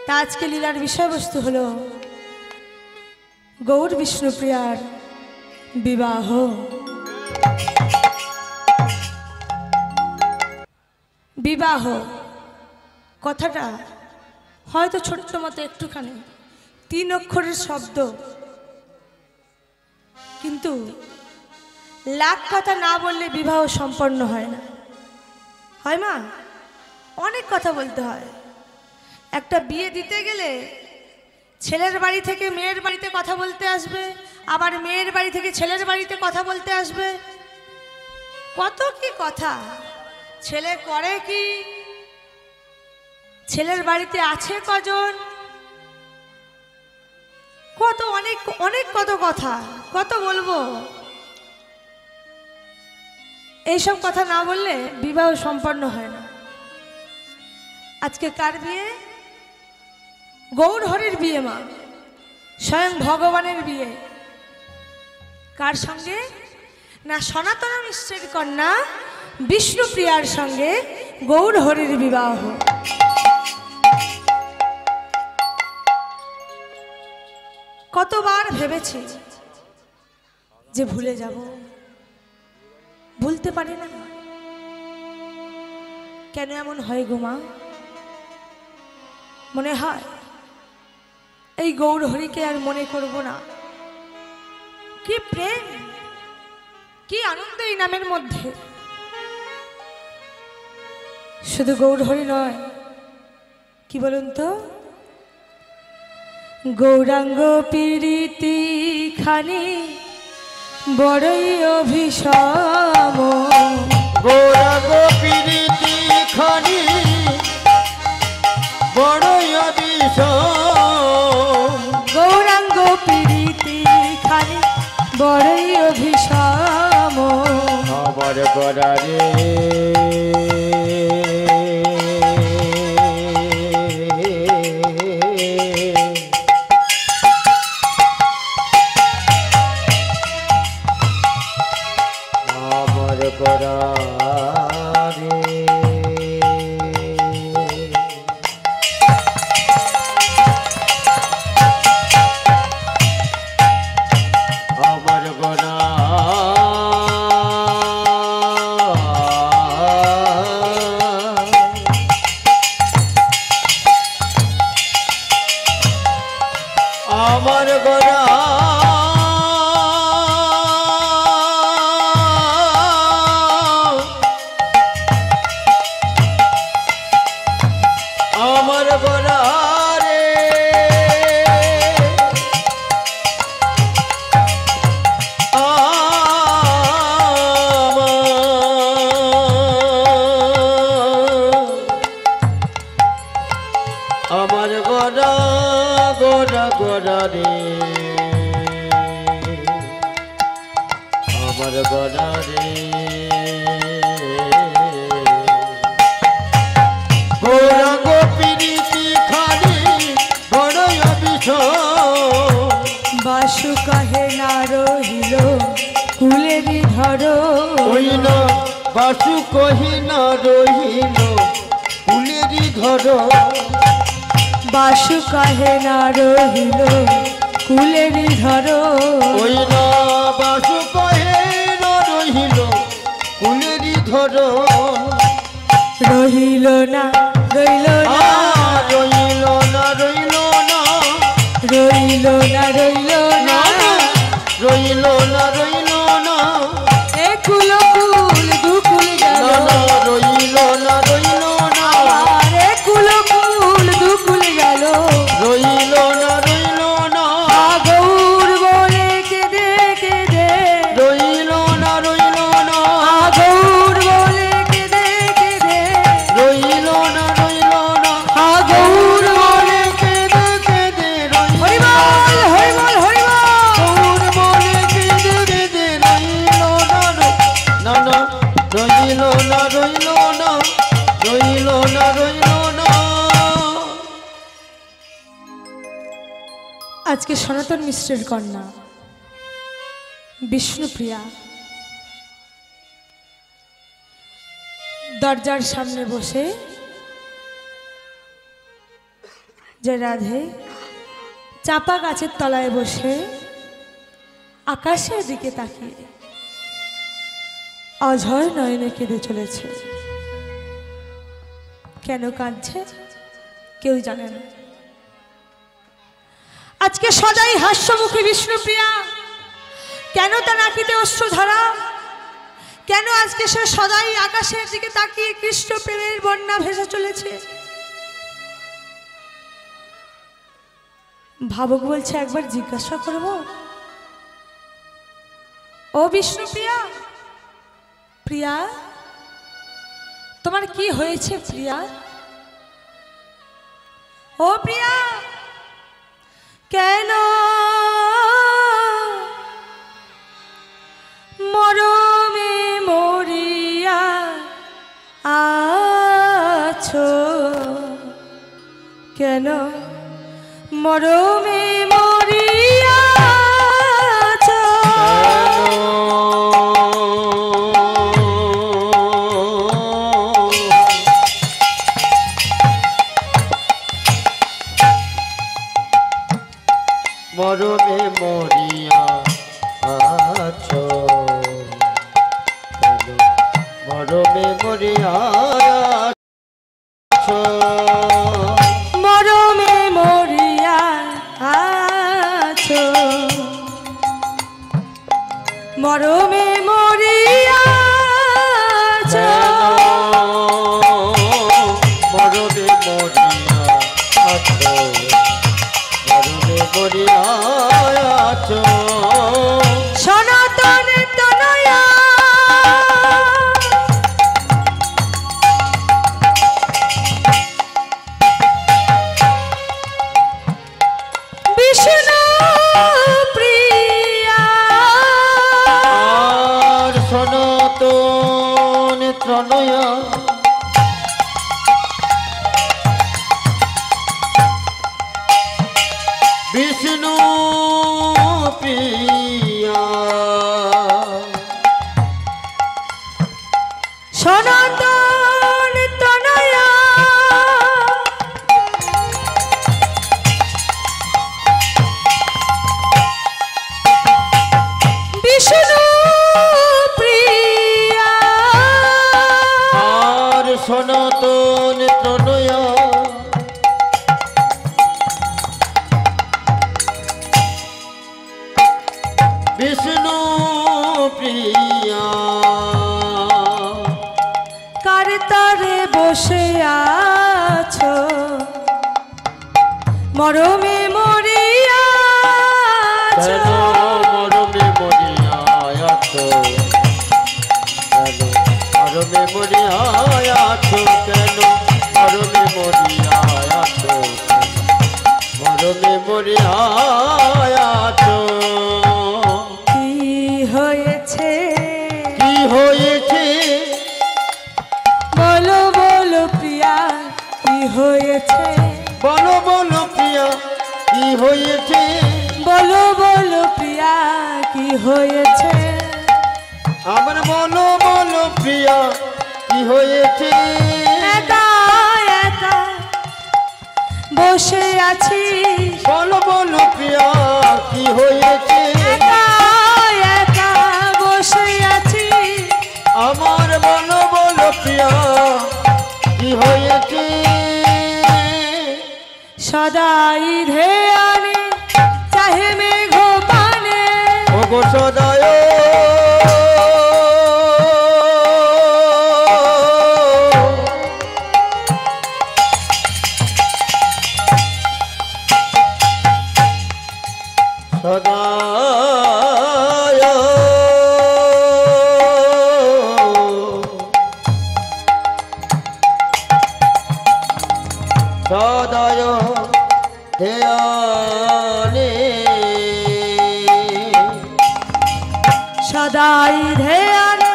তা আজকে লীলার বিষয়বস্তু হলো গৌর বিষ্ণুপ্রিয়ার বিবাহ। বিবাহ কথাটা হয়তো ছোট্ট মতো একটুখানি 3 অক্ষরের শব্দ, কিন্তু লাখ কথা না বললে বিবাহ সম্পন্ন হয় না। হয় মা? অনেক কথা বলতে হয়। একটা বিয়ে দিতে গেলে ছেলের বাড়ি থেকে মেয়ের বাড়িতে কথা বলতে আসবে, আবার মেয়ের বাড়ি থেকে ছেলের বাড়িতে কথা বলতে আসবে। কত কি কথা, ছেলে করে কি, ছেলের বাড়িতে আছে কজন, কত অনেক অনেক কত কথা, কত বলবো। এইসব কথা না বললে বিবাহ সম্পন্ন হয় না। আজকে কার বিয়ে? গৌর হরির বিয়ে মা, স্বয়ং ভগবানের বিয়ে। কার সঙ্গে? না সনাতন মিশ্রের কন্যা বিষ্ণুপ্রিয়ার সঙ্গে গৌর হরির বিবাহ। কতবার ভেবেছি যে ভুলে যাব, ভুলতে পারি না। কেন এমন হয় গো মা? মনে হয় এই গৌর হরিকে আর মনে করব না। কি প্রেম, কি আনন্দ এই নামের মধ্যে। শুধু গৌর হরি নয়, কি বলুন তো, গৌরাঙ্গ পীড়িতি খানি বড়ই অভিষম। গৌরাঙ্গ পীড়িতি খানি বড়ই অভিষম। গৌরাঙ্গ পীড়িতি খানি বড়ই অভিষম। আমার গড়ারে আমার গোরা আমার গোরা রে আমার গোরা গোরা গোরা রে আমার গোরা রে গৌরাঙ্গ পীড়িতি খানি বড়ই অভিষম। বাসু কহে না রহিল কুলেরি ধরো। হইল বাসু কহি না রহিল কুলেরি ধরো। বাসু কহে না রহিল কুলেরি ধরো। হইল বাসু কহে না রহিল কুলেরি ধরো। রহিল না রইল না রইল না রইল না রইল না রইল না রইল না রইল না একুল কুল দুকুল গেল। রইল না রইল না একুল কুল দুকুল গেল। রইল না রইল না গৌর বলে কেঁদে কেঁদে। রইল না রইল না গৌর বলে কেঁদে কেঁদে। রইল না রইল না গৌর বলে কেঁদে কেঁদে হরিবল হরিবল হরিবল। গৌর বলে কেঁদে কেঁদে রইল না না রইল না রইল না রইল না রইল না। আজকে সনাতন মিশ্রের কন্যা বিষ্ণুপ্রিয়া দরজার সামনে বসে যে রাধে চাপা গাছের তলায় বসে আকাশের দিকে তাকিয়ে অঝয় নয়নে কেঁদে চলেছে। কেন কাঁদছে কেউ জানে না। আজকে সদাই হাস্যমুখী বিষ্ণুপ্রিয়া কেন তার আঁকিতে অশ্রুধারা? কেন আজকে সে সদাই আকাশের দিকে তাকিয়ে কৃষ্ণ প্রেমের বন্যা ভেসে চলেছে? ভাবুক বলছে একবার জিজ্ঞাসা করব, ও বিষ্ণুপ্রিয়া, প্রিয়া তোমার কি হয়েছে প্রিয়া? ও প্রিয়া, কেন মরমে মরিয়া আছো? কেন মরমে মরিয়া আছো? মরমে মরিয়া আছো, মরমে মরিয়া আছো, মরমে মরিয়া আছো, মরমে মরিয়া আছো, মরমে মরিয়া আছো, মরমে মরিয়া আছো, সনাতন তনয়া বিষ্ণু প্রিয়া, আর সনাতন তনয়া বিষ্ণু প্রিয়া, সনাতন তনয়া বিষ্ণু প্রিয়া, আর সনাতন তনয়া বিষ্ণু প্রিয়া, কার তারে বসে আছো মরমে মরিয়া আছো? কেন মরমে মরিয়া আছো, কেন মরমে মরিয়া আছো, কেন মরমে মরিয়া আছো, মরমে মরিয়া আছো? কি হয়েছে কি হয়েছে বলো বলো প্রিয়া, কি হয়েছে? বলো বলো প্রিয়া কি হয়েছে? বলো বলো প্রিয়া, কি হয়েছে? আমার বলো বলো প্রিয়া কি হয়েছে? একা একা বসে আছি, বলো বলো প্রিয়া কি হয়েছে? একা একা বসে আছি, আমার বলো বলো প্রিয়া কি হয়েছে? সদাই ধ্যানে চাহে মেঘ পানে, ওগো সদায় সদায় সদায় ধ্যানে, সদাই ধ্যানে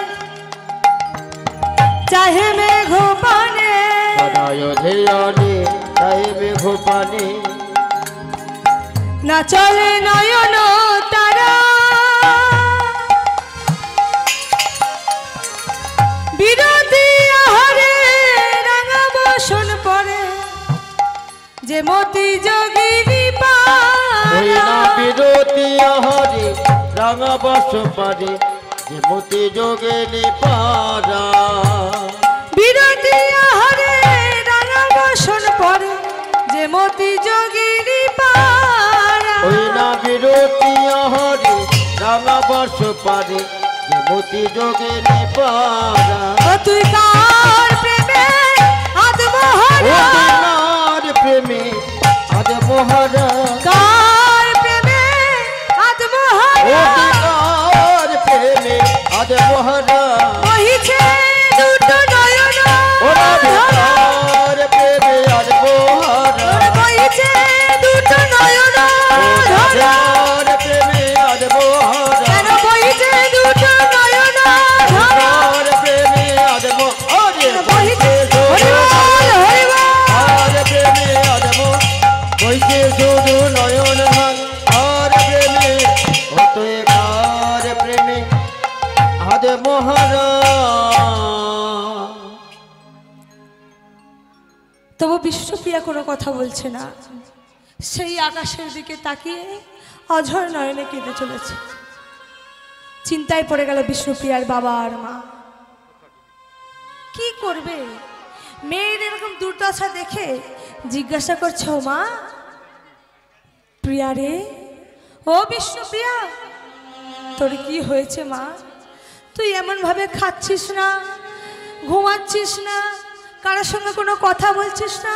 চাহে মেঘ পানে, সদায় ধ্যানে চাহিবে গোপানে, না চলে নয়ন তারা, বিরতি আহারে রাঙা বসন পরে, যে যে মতি যোগিনী ওই না বিরতি আহারে রাঙা বাস পারে যে মতি যোগিনী পারা বিরতি আহারে রাঙা বাসন পরে যে মতি যোগিনী পারা ওই না বিরতি আহারে রাঙা বাস পারে যে মতি যোগিনী পারা ও তুই কার প্রেমে আত্মহারা প্রেমে আজ মহারা কার প্রেমে আত্মহারা অধিকার প্রেমে আজ মহারা বহিছে দুটো নয়ন ওরা অধিকার প্রেমে আজ মহারা বহিছে দুটো নয়ন অধিকার প্রেমে আজ মহারা কেন বহিছে দুটো নয়ন অধিকার প্রেমে আজ মহারা বহিছে হরিবল হরিবল আর প্রেমে আজ বইছে শুধু নয়ন আর প্রেমে অতএ কার প্রেমে আজ মহারা তবু বিষ্ণুপ্রিয়া কোনো কথা বলছে না, সেই আকাশের দিকে তাকিয়ে অঝর নয়নে কেঁদে চলেছে। চিন্তায় পড়ে গেল বিষ্ণুপ্রিয়ার বাবা আর মা। কি করবে? মেয়ের এরকম দুর্দশা দেখে জিজ্ঞাসা করছে, ও মা প্রিয়া রে, ও বিষ্ণুপ্রিয়া, তোর কি হয়েছে মা? তুই এমনভাবে খাচ্ছিস না, ঘুমাচ্ছিস না, কারোর সঙ্গে কোনো কথা বলছিস না,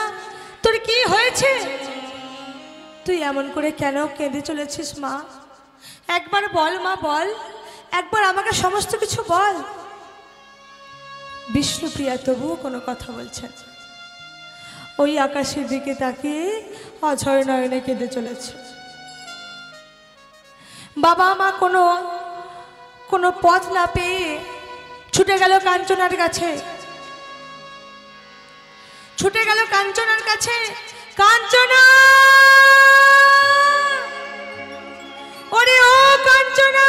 তোর কি হয়েছে? তুই এমন করে কেন কেঁদে চলেছিস মা? একবার বল মা, বল, একবার আমাকে সমস্ত কিছু বল। বিষ্ণুপ্রিয়া তবুও কোনো কথা বলছে না, ওই আকাশের দিকে তাকিয়ে অঝর নয়নে কেঁদে চলেছে। বাবা মা কোনো পথ না পেয়ে ছুটে গেল কাঞ্চনার কাছে, ছুটে গেল কাঞ্চনার কাছে। কাঞ্চনা, ওরে ও কাঞ্চনা,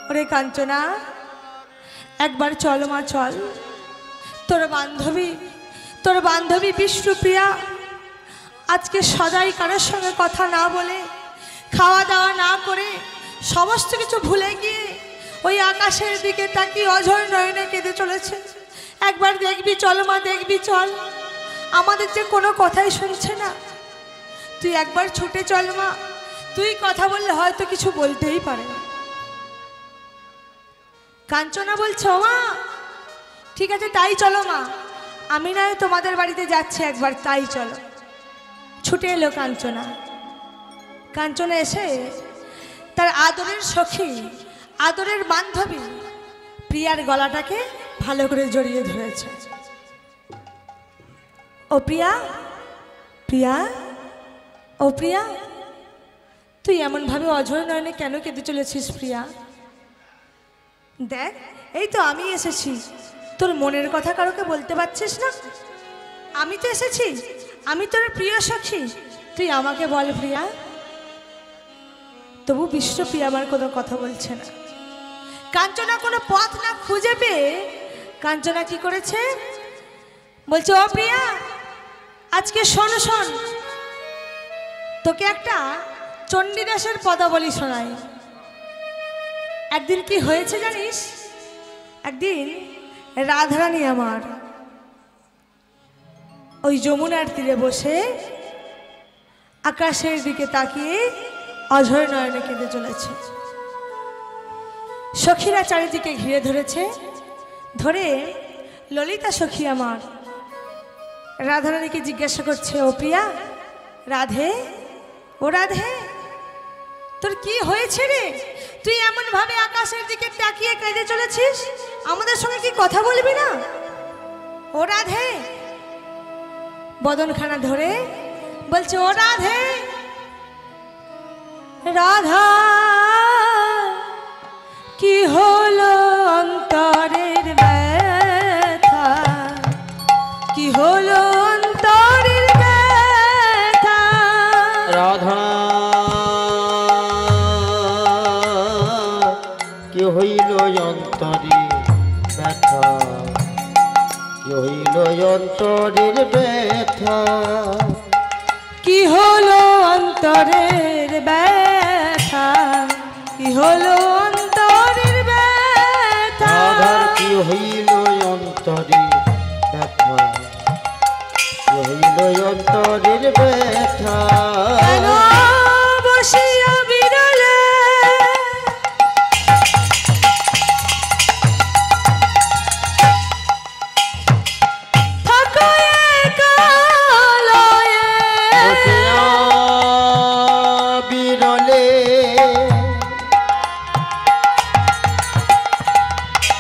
ওরে কাঞ্চনা, একবার চল মা, চল। তোর বান্ধবী বিষ্ণুপ্রিয়া আজকে সদাই কারোর সঙ্গে কথা না বলে, খাওয়া দাওয়া না করে, সমস্ত কিছু ভুলে গিয়ে ওই আকাশের দিকে তাকিয়ে অঝর নয়নে কেঁদে চলেছে। একবার দেখবি চল মা, দেখবি চল, আমাদের যে কোনো কথাই শুনছে না। তুই একবার ছুটে চল মা, তুই কথা বললে হয়তো কিছু বলতেই পারে না। কাঞ্চনা বলছে, ও মা ঠিক আছে, তাই চলো মা, আমি নয় তোমাদের বাড়িতে যাচ্ছি একবার, তাই চলো। ছুটে এলো কাঞ্চনা। কাঞ্চনা এসে তার আদরের সখী, আদরের বান্ধবী প্রিয়ার গলাটাকে ভালো করে জড়িয়ে ধরেছে। ও প্রিয়া, প্রিয়া, ও প্রিয়া, তুই এমনভাবে অঝর নয়নে কেন কেঁদে চলেছিস প্রিয়া? দেখ, এই তো আমি এসেছি, তোর মনের কথা কারোকে বলতে পারছিস না? আমি তো এসেছি, আমি তোর প্রিয় সখী, তুই আমাকে বল প্রিয়া। তবু বিষ্ণুপ্রিয়া আমার কোনো কথা বলছে না। কাঞ্চনা কোনো পথ না খুঁজে পেয়ে কাঞ্চনা কি করেছে, বলছে, ও প্রিয়া, আজকে শোন শোন, তোকে একটা চণ্ডীদাসের পদাবলী শোনাই। একদিন কি হয়েছে জানিস? একদিন রাধারানী আমার ওই যমুনার তীরে বসে আকাশের দিকে তাকিয়ে অঝর নয়নে কেঁদে চলেছে। সখীরা চারিদিকে ঘিরে ধরেছে, ধরে ললিতা সখী আমার রাধারানীকে জিজ্ঞাসা করছে, ও প্রিয়া, রাধে, ও রাধে, তোর কি হয়েছে রে? তুই এমন ভাবে আকাশের দিকে তাকিয়ে কেঁদে চলেছিস, আমাদের সঙ্গে কি কথা বলবি না? ও রাধে, বদনখানা ধরে বলছে, ও রাধে, রাধা, কি হলো অন্তরের ব্যথা, কি হলো অন্তরের ব্যথা? রাধা, কি হইল অন্তরে ব্যথা, কি হইল অন্তরের ব্যথা, কি হলো অন্তরের ব্যথা, কি হলো অন্তরের ব্যথা, রাধার কি হইল অন্তরের ব্যথা, কি হইল অন্তরের ব্যথা। কেন বসিয়া বিরলে থাকো একা লয়ে, বসিয়া বিরলে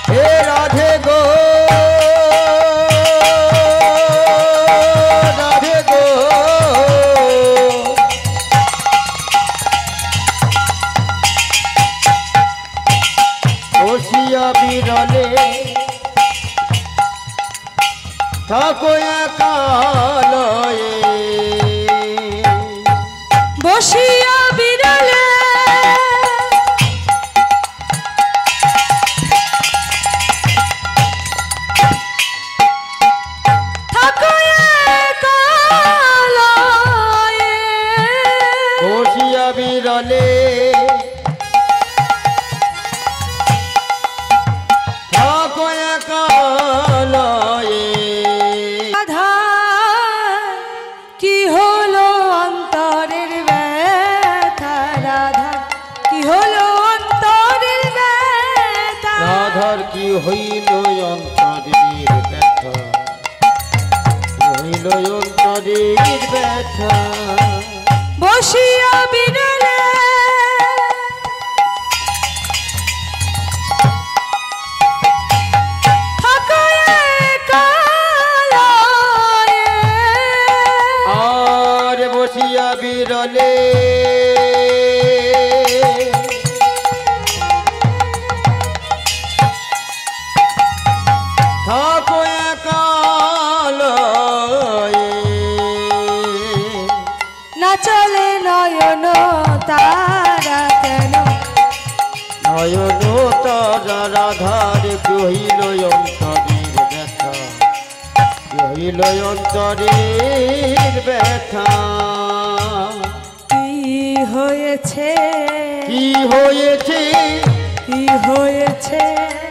হে রাধে গো, রাধে গো, বসিয়া বিরলে থাকো একা লয়ে, বসিয়া বিরলে থাকো একা লয়ে, বসিয়া বিরলে থাকো একা লয়ে। রাধা কি হলো অন্তরের ব্যথা, রাধা কি হলো অন্তরের ব্যথা, রাধার কি হইল অন্তরের ব্যথা, কি হইল অন্তরের ব্যথা। বসিয়া বিরলে থাকো একা লয়ে, আর বসিয়া বিরলে থাকো একা লয়ে, না চলে নয়ন তারা কেন, নয়ন তারা রাধার কি হইল অন্তরের ব্যথা, কি হইল অন্তরের ব্যথা। কি হয়েছে, কি হয়েছে, কি হয়েছে,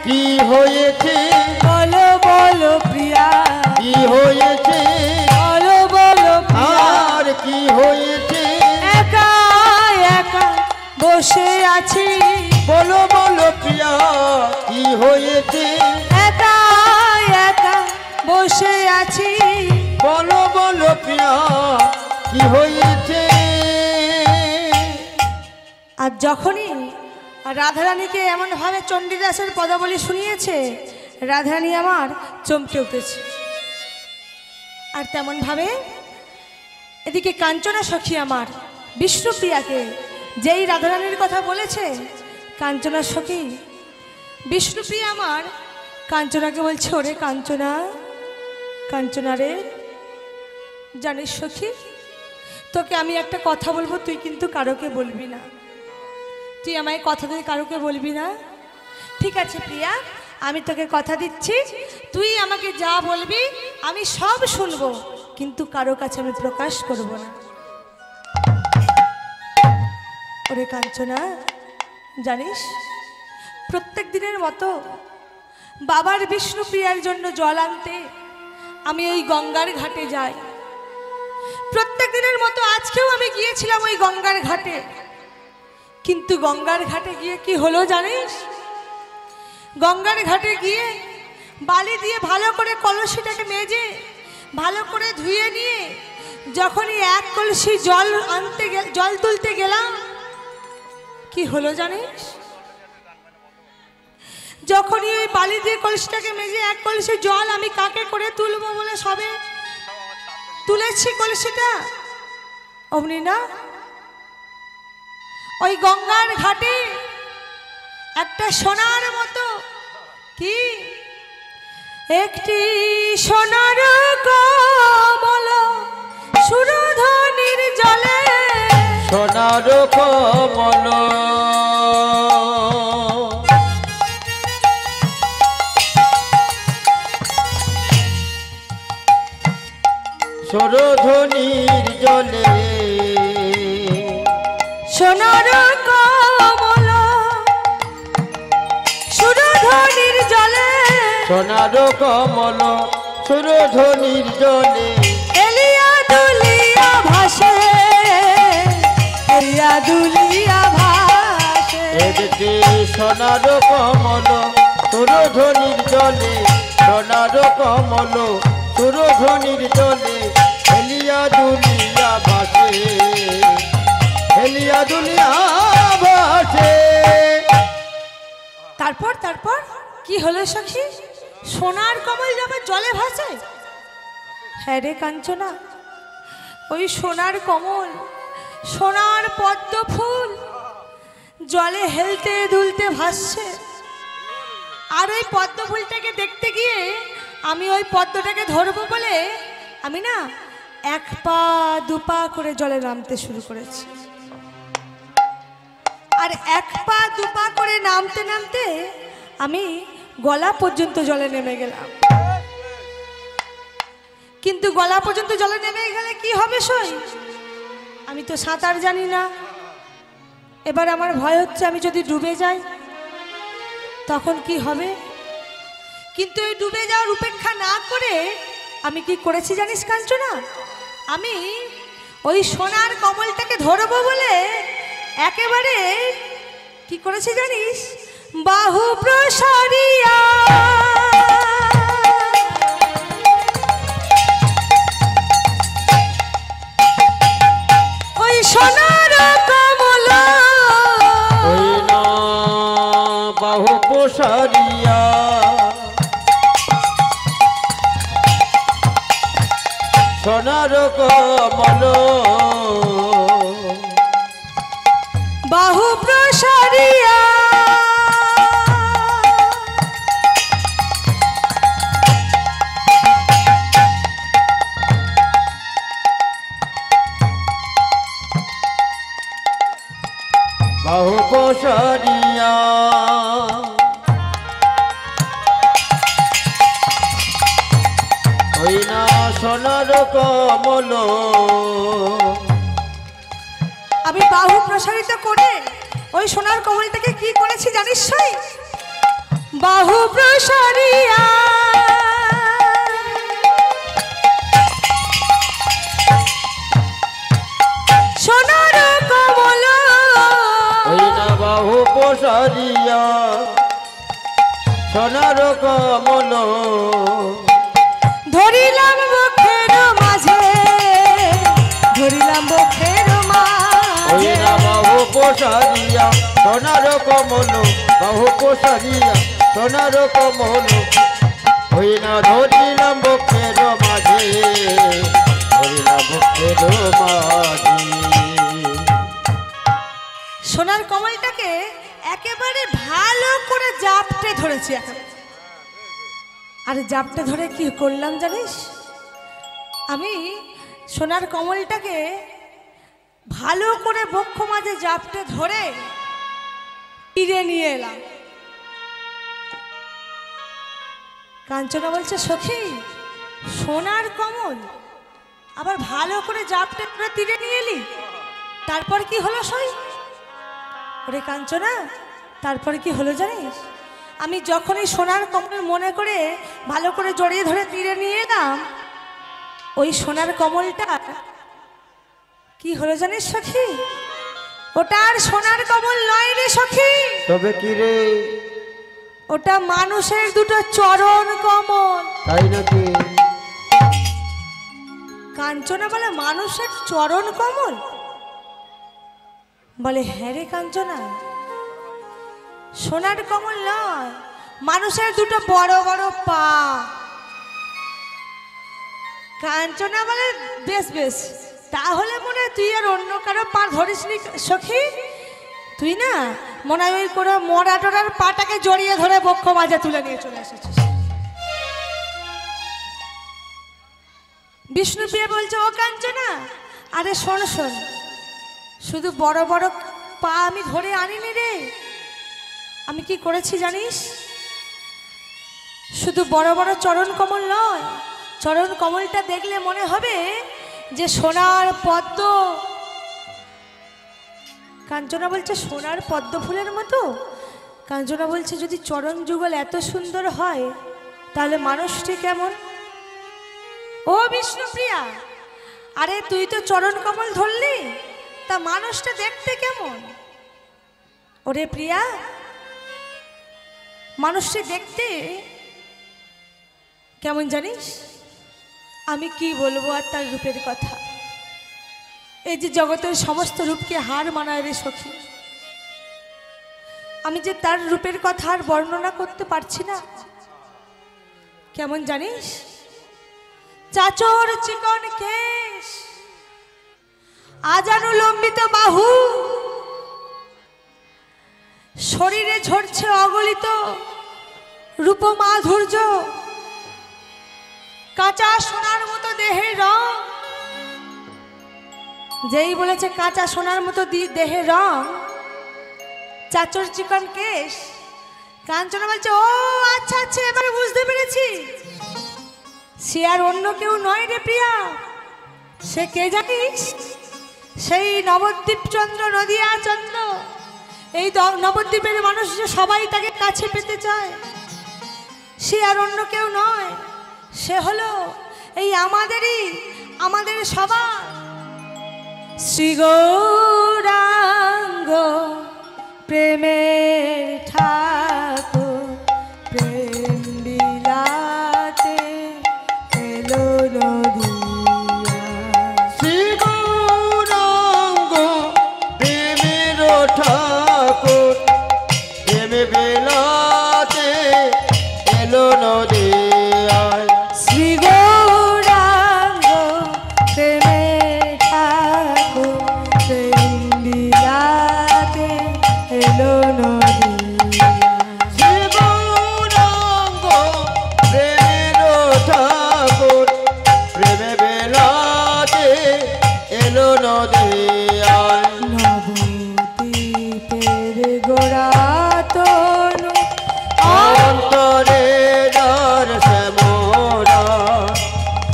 কি হয়েছে, বলো বলো প্রিয়া, কি হয়েছে, বলো বলো প্রিয়া, আর কি হয়েছে, একা একা বসে আছি, বলো বলো প্রিয়া, কি হয়েছে, একা একা বসে আছি, বলো বলো প্রিয়া, কি হয়েছে। আর যখনই রাধারানীকে এমনভাবে চণ্ডীদাসের পদাবলী শুনিয়েছে, রাধারানী আমার চমকে উঠেছে। আর তেমনভাবে এদিকে কাঞ্চনা সখী আমার বিষ্ণুপ্রিয়াকে যেই রাধারানীর কথা বলেছে, কাঞ্চনা সখী বিষ্ণুপ্রিয়া আমার কাঞ্চনাকে বলছে, ওরে কাঞ্চনা, কাঞ্চনা রে, জানিস সখী, তোকে আমি একটা কথা বলবো, তুই কিন্তু কারোকে বলবি না, তুই আমায় কথা দিয়ে কারোকে বলবি না। ঠিক আছে প্রিয়া, আমি তোকে কথা দিচ্ছি, তুই আমাকে যা বলবি আমি সব শুনবো, কিন্তু কারো কাছে আমি প্রকাশ করব না। ওরে কাঞ্চনা, জানিস প্রত্যেক দিনের মতো বাবার বিষ্ণুপ্রিয়ার জন্য জল আনতে আমি ওই গঙ্গার ঘাটে যাই। প্রত্যেক দিনের মতো আজকেও আমি গিয়েছিলাম ওই গঙ্গার ঘাটে, কিন্তু গঙ্গার ঘাটে গিয়ে কি হলো জানিস? গঙ্গার ঘাটে গিয়ে বালি দিয়ে ভালো করে কলসিটাকে মেজে ভালো করে ধুয়ে নিয়ে যখনই এক কলসি জল তুলতে গেলাম, কি হলো জানিস? যখনই ওই বালি দিয়ে কলসিটাকে মেজে এক কলসি জল আমি কাকে করে তুলবো বলে সবে তুলেছি কলসিটা, অমনি না ওই গঙ্গার ঘাটে একটা সোনার মতো কি একটি সোনার কমল সুরধনির জলে, সোনার কমল সুরধ্বনির জলে সোনার কমল সুরধ্বনির জলে সোনার কমল সুরধ্বনির জলে এলিয়া দুলিয়া ভাসে এলিয়া দুলিয়া ভাসে এদিকে সোনার কমল সুরধ্বনির জলে সোনার কমল সুরধ্বনির জলে হেলিয়া দুলিয়া ভাসে হেলিয়া দুলিয়া ভাসে। তারপর তারপর কি হলো সখী? সোনার কমল যাবে জলে ভাসে? হ্যাঁ রে কাঞ্চনা, ওই সোনার কমল সোনার পদ্ম ফুল জলে হেলতে দুলতে ভাসছে। আর ওই পদ্ম ফুলটাকে দেখতে গিয়ে আমি ওই পদ্মটাকে ধরবো বলে আমি না এক পা দুপা করে জলে নামতে শুরু করেছি। আর এক পা দুপা করে নামতে নামতে আমি গলা পর্যন্ত জলে নেমে গেলাম। কিন্তু গলা পর্যন্ত জলে নেমে গেলে কি হবে সই? আমি তো সাঁতার জানি না। এবার আমার ভয় হচ্ছে আমি যদি ডুবে যাই তখন কি হবে। কিন্তু এই ডুবে যাওয়ার উপেক্ষা না করে আমি কি করেছি জানিস কাঞ্চনা? আমি ওই সোনার কমলটাকে ধরবো বলে একেবারে কি করেছি জানিস? বাহু প্রসারিয়া ওই সোনার কমল ওই না বাহু প্রসারিয়া সোনার কমল বাহু প্রসারিয়া বাহু প্রসারিয়া ওই না সোনার কমল আমি বাহু প্রসারিত করে ওই সোনার কমলটাকে কি করেছি জানিস সই? বাহু প্রসারিয়া সোনার কমল ওই না বাহু প্রসারিয়া সোনার কমল ধরিলাম বক্ষের মাঝে ধরিলাম বক্ষের ওই মাঝে না বাহু প্রসারিয়া সোনার কমল বাহু প্রসারিয়া সোনার কমল ওই না ধরিলাম বক্ষের মাঝে ধরিলাম বক্ষের মাঝে। সোনার কমলটাকে একেবারে ভালো করে জাপটে ধরেছি একেবারে। আর জাপটে ধরে কি করলাম জানিস? আমি সোনার কমলটাকে ভালো করে বক্ষ মাঝে জাপটে ধরে তীরে নিয়ে এলাম। কাঞ্চনা বলছে, সখী সোনার কমল আবার ভালো করে জাপটে ধরে তীরে নিয়ে এলি, তারপর কি হলো সই? ওরে কাঞ্চনা, তারপরে কি হলো জানিস? আমি যখনই সোনার কমল মনে করে ভালো করে জড়িয়ে ধরে তীরে নিয়ে এলাম, ওই সোনার কমলটা কি হলো জানিস সখী? ওটা আর সোনার কমল নয় রে সখী, তবে কি রে? ওটা মানুষের দুটো চরণ কমল। তাই নাকি? কাঞ্চনা বলে, মানুষের চরণ কমল? বলে, হ্যাঁ রে কাঞ্চনা, সোনার কমল নয়, মানুষের দুটো বড় বড় পা। কাঞ্চনা বলে, বেশ বেশ, তাহলে মনে হয় তুই আর অন্য কারো পা ধরিসনি সখী, তুই না মনে হয় ওই কোনো মরা টরার পাটাকে জড়িয়ে ধরে বক্ষ মাঝে তুলে নিয়ে চলে এসেছিস। বিষ্ণুপ্রিয়া বলছে, ও কাঞ্চনা, আরে শোন শোন, শুধু বড় বড় পা আমি ধরে আনিনি রে, আমি কি করেছি জানিস? শুধু বড় বড় চরণ কমল নয়, চরণ কমলটা দেখলে মনে হবে যে সোনার পদ্ম। কাঞ্চনা বলছে সোনার পদ্ম ফুলের মতো। কাঞ্চনা বলছে যদি চরণ যুগল এত সুন্দর হয় তাহলে মানুষটি কেমন? ও বিষ্ণুপ্রিয়া, আরে তুই তো চরণ কমল ধরলি, তা মানুষটা দেখতে কেমন? ওরে প্রিয়া, মানুষটি দেখতে কেমন জানিস? আমি কি বলবো আর তার রূপের কথা। এই যে জগতের সমস্ত রূপকে হার মানায় রে সখী, আমি যে তার রূপের কথা আর বর্ণনা করতে পারছি না। কেমন জানিস? চাচর চিকন কেশ, আজানু লম্বিত বাহু, শরীরে ঝরছে অগলিত রূপ মাধুর্য, কাঁচা সোনার মতো দেহের রং। যেই বলেছে কাঁচা সোনার মতো দেহের রং, চাচর চিকন কেশ, কাঞ্চনা বলছে ও আচ্ছা আচ্ছা এবারে বুঝতে পেরেছি, সে আর অন্য কেউ নয় রে প্রিয়া। সে কে জানিস? সেই নবদ্বীপ চন্দ্র, নদিয়া চন্দ্র। এই নবদ্বীপের মানুষ যে সবাই তাকে কাছে পেতে চায়, সে আর অন্য কেউ নয়, সে হলো এই আমাদের সবার শ্রী গৌরাঙ্গ প্রেমের ঠাকুর। প্রেম বিলাতে এলো নদিয়া, শ্রী গৌরাঙ্গ প্রেমের ঠাকুর, প্রেম বিলাতে এলো নদিয়ায়। শ্রী গৌরাঙ্গ প্রেমের ঠাকুর, প্রেম বিলাতে এলো নদিয়া। শ্রী গৌরাঙ্গ প্রেমের ঠাকুর, প্রেম বিলাতে এলো নদিয়ায়। নবদ্বীপের গোড়া তনু অন্তরে যার শ্যামরা,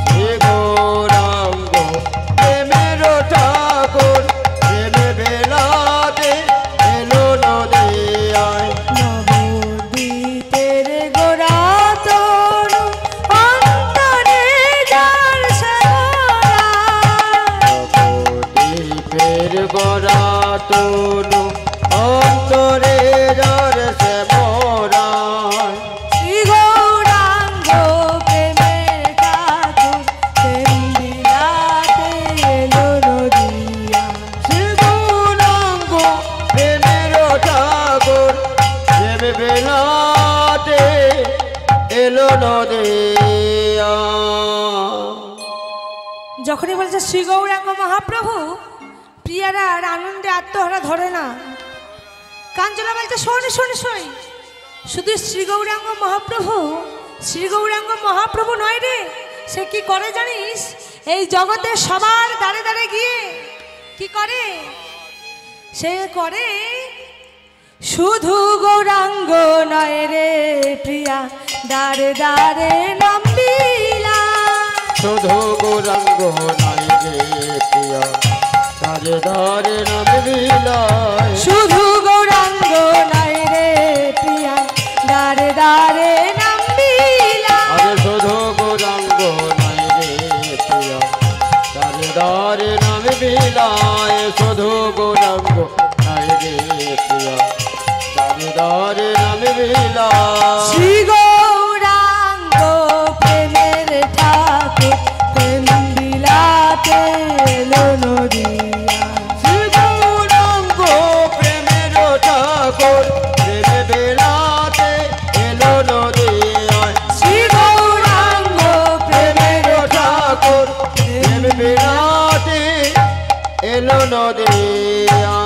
শ্রী গৌরাঙ্গ প্রেমের ঠাকুর, প্রেম বিলাতে এলো নদিয়ায়। নবদ্বীপের গোড়া তনু অন্তরে যার শ্যামরা। নবদ্বীপের গড়া তনু অন্তরে যার শ্যামরা, শ্রী গৌরাঙ্গ প্রেমের ঠাকুর, প্রেম বিলাতে এলো নদিয়া। শ্রী গৌরাঙ্গ প্রেমের ঠাকুর, প্রেম বিলাতে এলো নদিয়া। যখনই বলছে শ্রী গৌরাঙ্গ মহাপ্রভু, প্রিয়ারা আর আনন্দে আত্মহারা ধরে না। কাঞ্চনা বলছে শোন শোন শোন, শুধু শ্রী গৌরাঙ্গ মহাপ্রভু নয় রে, সে কি করে জানিস? এই জগতে সবার দাঁড়ে দাঁড়ে গিয়ে কি করে? সে করে শুধু গৌরাঙ্গ নয় রে প্রিয়া, দাঁড়ে দাঁড়ে নামবিলা। শুধু গৌরাঙ্গ নাই রে প্রিয়া, তারে ধারে নাম বিলায়। শুধু গৌরাঙ্গ নয় রে প্রিয়া, দাঁড়ে দাঁড়ে নামবিলা। আরে শুধু গৌরাঙ্গ নাই রে প্রিয়া, তারে ধারে নাম বিলায়। শুধু গৌরাঙ্গ নাই রে প্রিয়া, তারে ধারে নাম বিলায়। শ্রী গৌরাঙ্গ প্রেমের ঠাকুর, প্রেম বিলাতে এলো নদিয়া। শ্রী গৌরাঙ্গ প্রেমের ঠাকুর, প্রেম বিলাতে এলো নদিয়ায়। শ্রী গৌরাঙ্গ প্রেমের ঠাকুর, প্রেম বিলাতে এলো নদিয়া।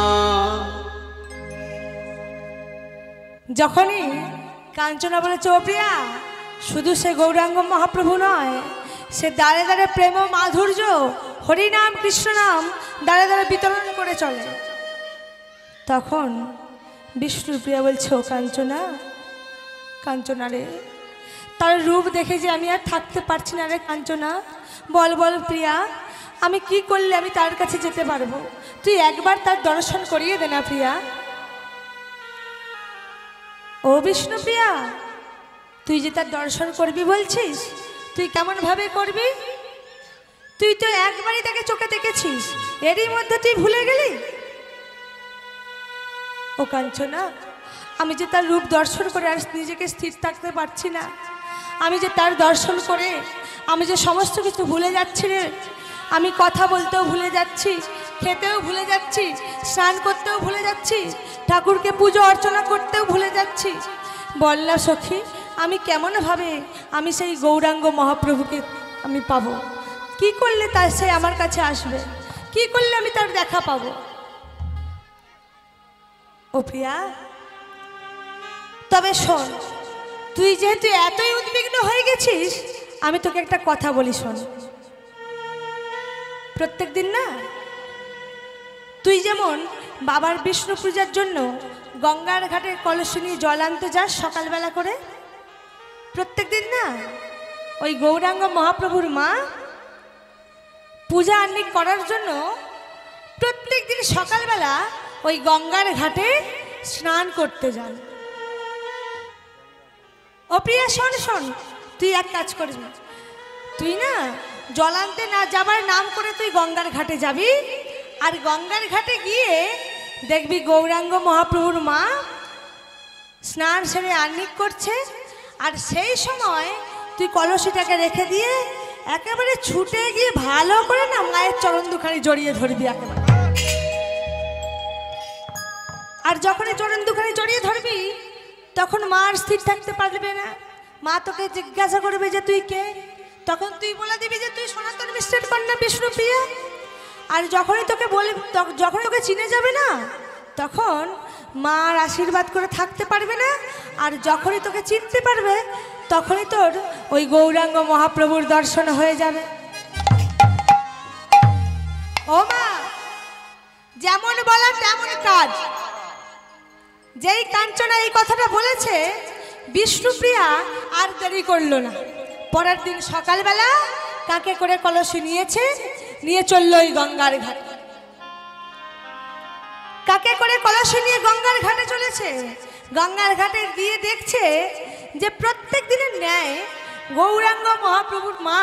যখনই কাঞ্চনা বলেছে ও প্রিয়া, শুধু সে গৌরাঙ্গ মহাপ্রভু নয়, সে দাঁড়ে দাঁড়ে প্রেম ও মাধুর্য, হরিনাম কৃষ্ণ নাম দাঁড়ে দাঁড়ে বিতরণ করে চলে। তখন বিষ্ণুপ্রিয়া বলছে ও কাঞ্চনা, কাঞ্চনা রে, তার রূপ দেখে যে আমি আর থাকতে পারছি না রে কাঞ্চনা। বল বল প্রিয়া, আমি কি করলে আমি তার কাছে যেতে পারবো? তুই একবার তার দর্শন করিয়ে দে না প্রিয়া। ও বিষ্ণুপ্রিয়া, তুই যে তার দর্শন করবি বলছিস, তুই কেমন ভাবে করবি? তুই তো একবারই তাকে চোখে দেখেছিস, এরই মধ্যে তুই ভুলে গেলি? ও কাঞ্চনা, আমি যে তার রূপ দর্শন করে আর নিজেকে স্থির থাকতে পারছি না। আমি যে তার দর্শন করে আমি যে সমস্ত কিছু ভুলে যাচ্ছি রে। আমি কথা বলতেও ভুলে যাচ্ছি, খেতেও ভুলে যাচ্ছি, স্নান করতেও ভুলে যাচ্ছি, ঠাকুরকে পুজো অর্চনা করতেও ভুলে যাচ্ছি। বল না সখী, আমি কেমনভাবে আমি সেই গৌরাঙ্গ মহাপ্রভুকে আমি পাবো? কি করলে তার সে আমার কাছে আসবে? কি করলে আমি তার দেখা পাবো? ও প্রিয়া, তবে শোন, তুই যেহেতু এতই উদ্বিগ্ন হয়ে গেছিস, আমি তোকে একটা কথা বলি শোন। প্রত্যেক দিন না তুই যেমন বাবার বিষ্ণু পূজার জন্য গঙ্গার ঘাটে কলসি নিয়ে জল আনতে যাস সকালবেলা করে, প্রত্যেক দিন না ওই গৌরাঙ্গ মহাপ্রভুর মা পূজা আহ্নিক করার জন্য প্রত্যেক দিন সকালবেলা ওই গঙ্গার ঘাটে স্নান করতে যান। ও প্রিয়া শোন শোন, তুই এক কাজ করবি, তুই না জল আনতে না যাবার নাম করে তুই গঙ্গার ঘাটে যাবি, আর গঙ্গার ঘাটে গিয়ে দেখবি গৌরাঙ্গ মহাপ্রভুর মা স্নান সেরে আহ্নিক করছে, আর সেই সময় তুই কলসিটাকে রেখে দিয়ে একেবারে ছুটে গিয়ে ভালো করে না মায়ের চরণ দুখানি জড়িয়ে ধরবি একেবারে। আর যখনই চরণ দুখানি জড়িয়ে ধরবি তখন মা আর স্থির থাকতে পারবে না। মা তোকে জিজ্ঞাসা করবে যে তুই কে, তখন তুই বলে দিবি যে তুই সনাতন মিশ্রের কন্যা বিষ্ণুপ্রিয়া। আর যখনই তোকে বলে, যখন তোকে চিনে যাবে না, তখন মা আর আশীর্বাদ করে থাকতে পারবে না। আর যখনই তোকে চিনতে পারবে তখনই তোর ওই গৌরাঙ্গ মহাপ্রভুর দর্শন হয়ে যাবে। ও মা, যেমন বলা তেমন কাজ। যেই কাঞ্চনা এই কথাটা বলেছে, বিষ্ণুপ্রিয়া আর দেরি করলো না। পরের দিন সকালবেলা কাকে করে কলসি নিয়েছে, নিয়ে চললো ওই গঙ্গার ঘাটে। কাকে করে কলসি নিয়ে গঙ্গার ঘাটে চলেছে। গঙ্গার ঘাটে গিয়ে দেখছে যে প্রত্যেক দিনের ন্যায় গৌরাঙ্গ মহাপ্রভুর মা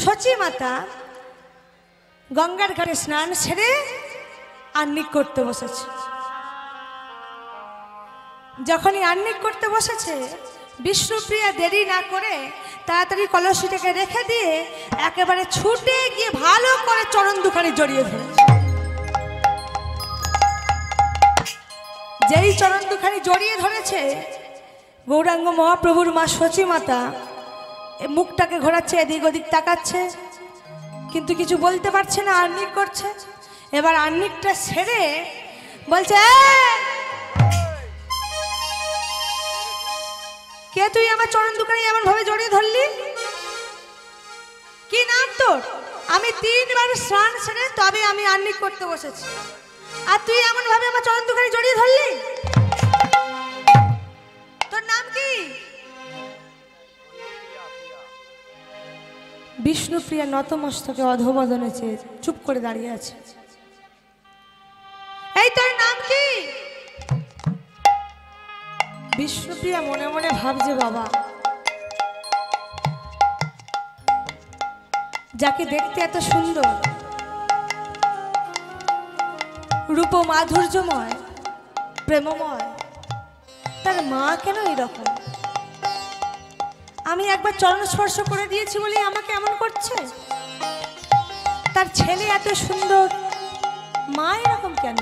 সচী মাতা গঙ্গার ঘাটে স্নান সেরে আহ্নিক করতে বসেছে। যখনই আহ্নিক করতে বসেছে, বিষ্ণুপ্রিয়া দেরি না করে তাড়াতাড়ি কলসিটাকে রেখে দিয়ে একেবারে ছুটে গিয়ে ভালো করে চরণ দুখানি জড়িয়ে ধরেছে। যেই চরণ দুখানি জড়িয়ে ধরেছে, গৌরাঙ্গ মহাপ্রভুর মা সচী মাতা মুখটাকে ঘোরাচ্ছে, এদিক ওদিক তাকাচ্ছে, কিন্তু কিছু বলতে পারছে না, আহ্নিক করছে। এবার আহ্নিকটা সেরে বলছে, কে তুই আমার চরণ দুখানি এমন ভাবে জড়িয়ে ধরলি? কি নাম তোর? আমি 3 বার স্নান সেরে তবে আমি আহ্নিক করতে বসেছি, আর তুই এমন ভাবে আমার চরণ দুখানি জড়িয়ে ধরলি? তোর নাম কি? বিষ্ণুপ্রিয়া নতমস্তকে অধোবদনে চেয়ে চুপ করে দাঁড়িয়ে আছে। এই তোর নাম কি? বিষ্ণুপ্রিয়া মনে মনে ভাবছে, বাবা, যাকে দেখতে এত সুন্দর, রূপ মাধুর্যময়, প্রেমময়, তার মা কেন এরকম? আমি একবার চরণ স্পর্শ করে দিয়েছি বলেই আমাকে এমন করছে? তার ছেলে এত সুন্দর, মা এরকম কেন?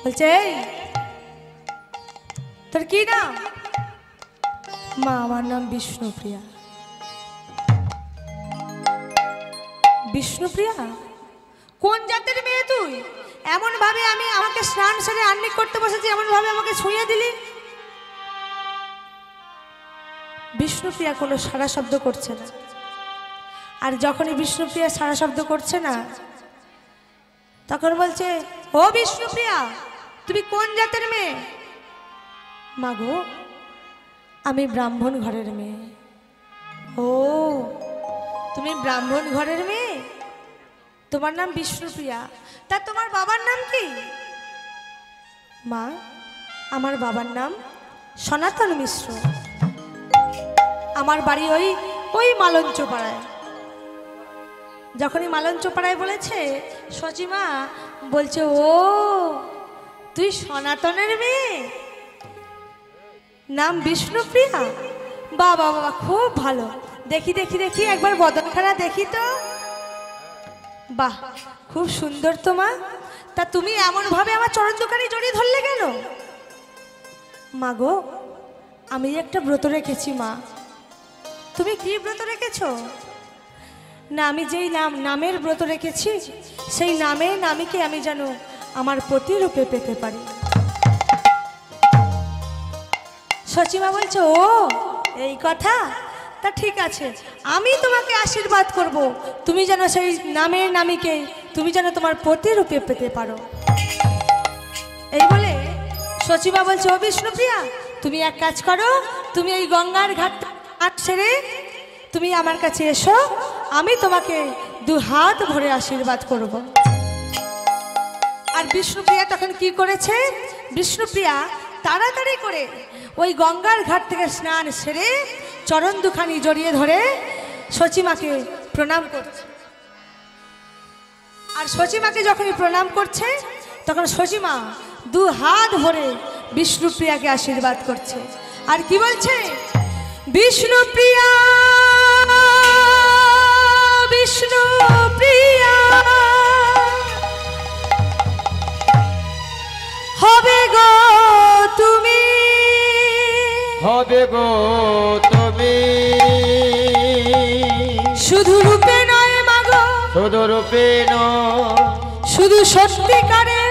বলছে, তোর কি নাম? মা, আমার নাম বিষ্ণুপ্রিয়া। বিষ্ণুপ্রিয়া, কোন জাতের মেয়ে তুই? এমন ভাবে আমাকে স্নান সেরে আহ্নিক করতে বসেছি, এমন ভাবে আমাকে ছুঁয়ে দিলি? বিষ্ণুপ্রিয়া কোনো সাড়া শব্দ করছে না। আর যখনই বিষ্ণুপ্রিয়া সাড়া শব্দ করছে না, তখন বলছে, ও বিষ্ণুপ্রিয়া, তুমি কোন জাতের মেয়ে? মা গো, আমি ব্রাহ্মণ ঘরের মেয়ে। ও, তুমি ব্রাহ্মণ ঘরের মেয়ে, তোমার নাম বিষ্ণুপ্রিয়া। তা তোমার বাবার নাম কি? মা, আমার বাবার নাম সনাতন মিশ্র। আমার বাড়ি ওই ওই মালঞ্চপাড়ায়। যখনই মালঞ্চপাড়ায় বলেছে, সচিমা বলছে, ও তুই সনাতনের মেয়ে, নাম বিষ্ণুপ্রিয়া। বাবা বাবা, খুব ভালো। দেখি দেখি দেখি, একবার বদনখানা দেখি তো। বাহ, খুব সুন্দর তো মা। তা তুমি এমন ভাবে আমার চরণ দোকানে জড়িয়ে ধরলে কেন? মা গো, আমি একটা ব্রত রেখেছি মা। তুমি কি ব্রত রেখেছো? না, আমি যেই নামের ব্রত রেখেছি, সেই নামীকে আমি যেন আমার প্রতিরূপে পেতে পারি। সচিমা বলছে, ও এই কথা, তা ঠিক আছে, আমি তোমাকে আশীর্বাদ করব, তুমি যেন সেই নামীকে তুমি যেন তোমার প্রতিরূপে পেতে পারো। এই বলে সচিমা বলছে, ও বিষ্ণুপ্রিয়া, তুমি এক কাজ করো, তুমি এই গঙ্গার ঘাট ছেড়ে তুমি আমার কাছে এসো, আমি তোমাকে 2 হাত ভরে আশীর্বাদ করব। আর বিষ্ণুপ্রিয়া তখন কি করেছে? বিষ্ণুপ্রিয়া তাড়াতাড়ি করে ওই গঙ্গার ঘাট থেকে স্নান সেরে চরণ দুখানি জড়িয়ে ধরে সচিমাকে প্রণাম করছে। আর সচিমাকে যখনই প্রণাম করছে, তখন সচিমা 2 হাত ভরে বিষ্ণুপ্রিয়াকে আশীর্বাদ করছে। আর কি বলছে? বিষ্ণুপ্রিয়া, বিষ্ণুপ্রিয়া, হবে গো তুমি, হবে গো তুমি, শুধু রূপে নয় মাগো, শুধু রূপে নয়, শুধু সত্যিকারে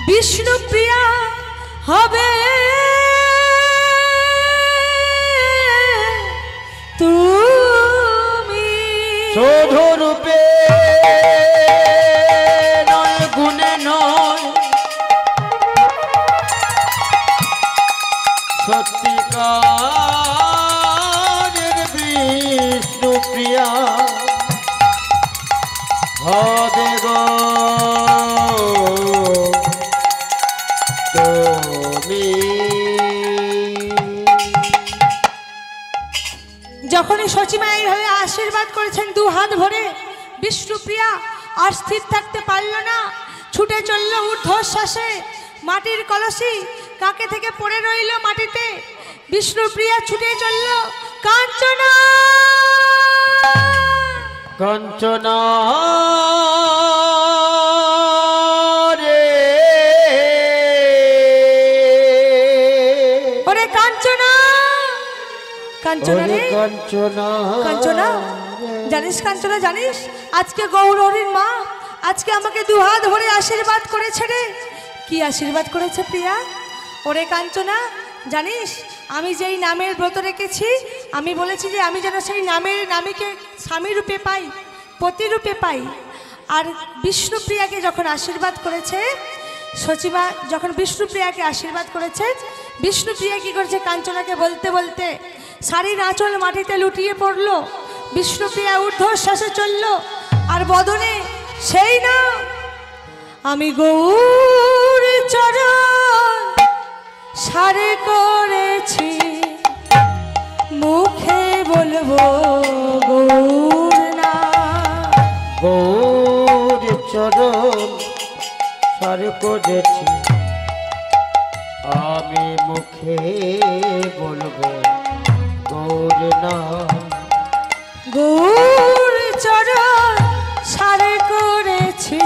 বিষ্ণুপ্রিয়া হবে তুমি। শুধু রূপে নয়, গুণে নয়, সত্যিকারের বিষ্ণুপ্রিয়া হবে গো তুমি। যখনই সচিমা এইভাবে আশীর্বাদ করেছেন 2 হাত ভরে, বিষ্ণুপ্রিয়া আর স্থির থাকতে পারল না, ছুটে চলল ঊর্ধ্বশ্বাসে। মাটির কলসি কাকে থেকে পড়ে রইল মাটিতে। বিষ্ণুপ্রিয়া ছুটে চলল কাঞ্চনা, কাঞ্চনা রে, ওরে কাঞ্চনা, কাঞ্চনা রে, কাঞ্চনা, কাঞ্চনা, জানিস কাঞ্চনা, জানিস আজকে গৌরহরির মা আজকে আমাকে 2 হাত ভরে আশীর্বাদ করেছে রে। কি আশীর্বাদ করেছে প্রিয়া? ওরে কাঞ্চনা, জানিস আমি যেই নামের ব্রত রেখেছি, আমি বলেছি যে আমি যেন সেই নামীকে স্বামী রূপে পাই, প্রতিরূপে পাই। আর বিষ্ণুপ্রিয়াকে যখন আশীর্বাদ করেছে, সচিমা যখন বিষ্ণুপ্রিয়াকে আশীর্বাদ করেছে, বিষ্ণুপ্রিয়া কি করেছে? কাঞ্চনাকে বলতে বলতে শাড়ির আঁচল মাটিতে লুটিয়ে পড়ল। বিষ্ণুপ্রিয়া ঊর্ধ্বশ্বাসে চলল, আর বদনে সেই না, আমি গৌর চরণ সারে করেছি, মুখে বলবো গৌর না। গৌর চরণ সার করেছি, আমি মুখে বলবো গৌর না। গৌর চরণ সারে করেছি,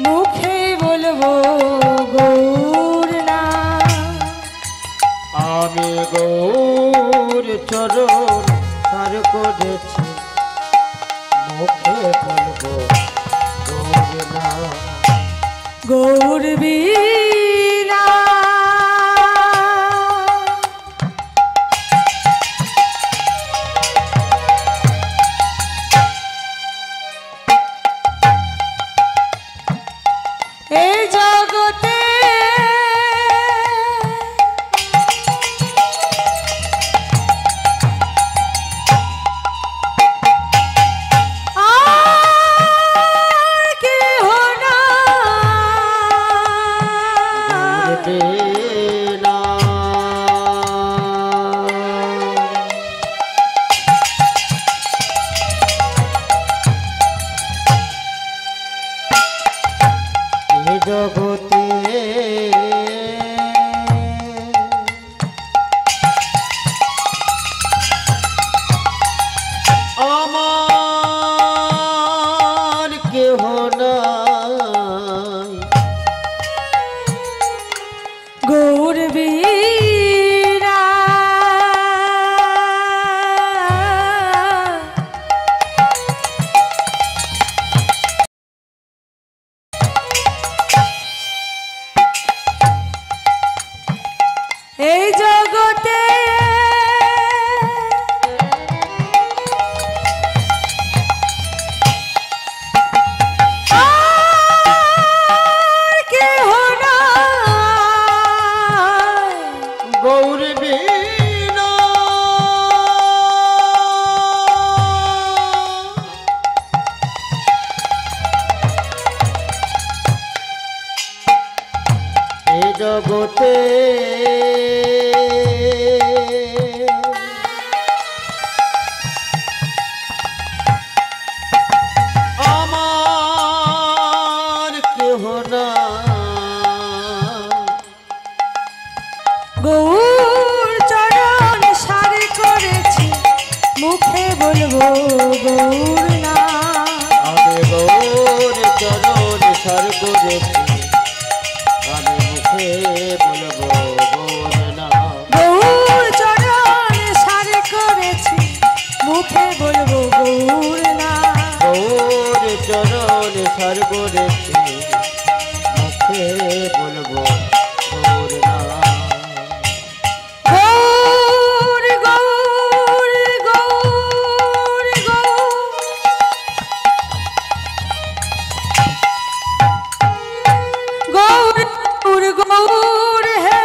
মুখে বলবো গৌর না। আমি গৌর চরণ সার করেছি, মুখে বলবো গৌর না। গৌর বীণা এই জগতে মুখে বলবো গৌর নাম। আমি গৌর চরণ সার করেছি, আমি মুখে বলবো গৌর নাম। গৌর চরণ সার করেছি, মুখে বলবো গৌর নাম। গৌর চরণ সার করেছি, মুখে বলবো গৌর নাম। গৌর গৌর গৌর গৌর গৌর গৌর হে।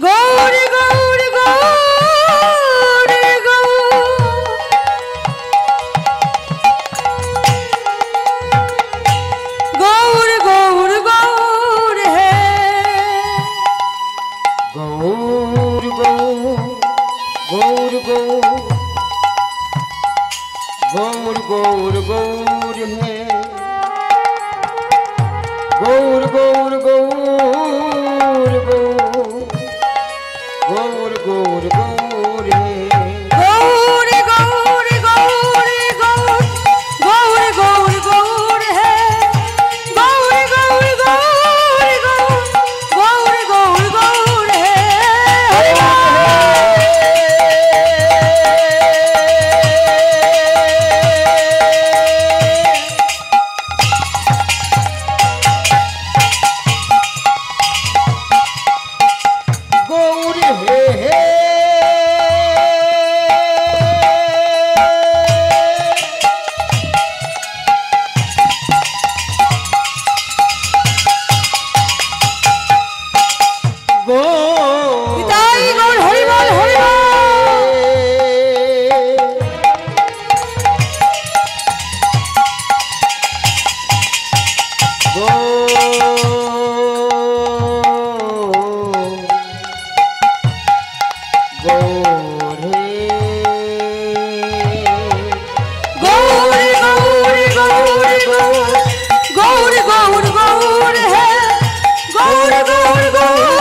গৌর গৌর গৌর গৌর গৌর গৌর হে। গৌর গৌর গৌর গৌর গৌর গৌর হে। গৌর গৌর গৌর গৌর গৌর গৌর হে। গৌর গৌর গৌর গৌর গৌর গৌর হে। গৌর গৌর গৌর গৌর গৌর গৌর হে। হরি গৌর হে হে। নিতাই গৌর, হরি বল হরি বল। গৌর গৌর গৌর গৌর গৌর গৌর হে। গৌর গৌর গৌর